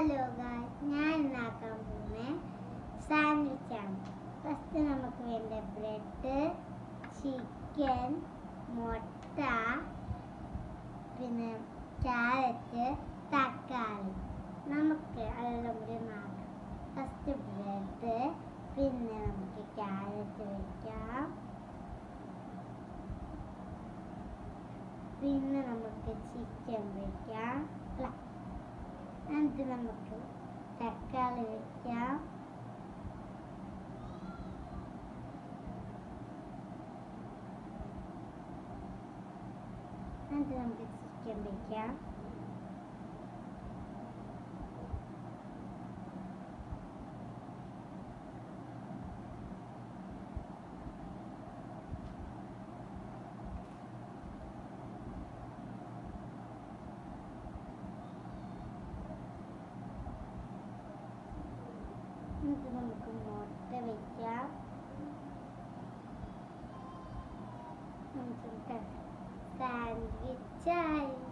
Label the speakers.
Speaker 1: Hello guys, ഞാൻ ഉണ്ടാക്കാൻ പോകുന്നത് സാൻഡ്വിച്ചാണ്. ഫസ്റ്റ് നമുക്ക് വേണ്ട ബ്രെഡ്, ചിക്കൻ, മുട്ട, പിന്നെ ക്യാരറ്റ്, തക്കാളി. നമുക്ക് അതെല്ലാം കൂടി മാറ്റാം. ഫസ്റ്റ് ബ്രെഡ്, പിന്നെ നമുക്ക് ക്യാരറ്റ് വയ്ക്കാം, പിന്നെ നമുക്ക് ചിക്കൻ വയ്ക്കാം, എന്നിട്ട് നമുക്ക് തക്കാളി വയ്ക്കാം, എന്നിട്ട് നമുക്ക് ചിക്കൻ വയ്ക്കാം, എന്നിട്ട് നമുക്ക് മുട്ട വയ്ക്കാം, നമുക്ക് സാൻഡ്വിച്ചായി.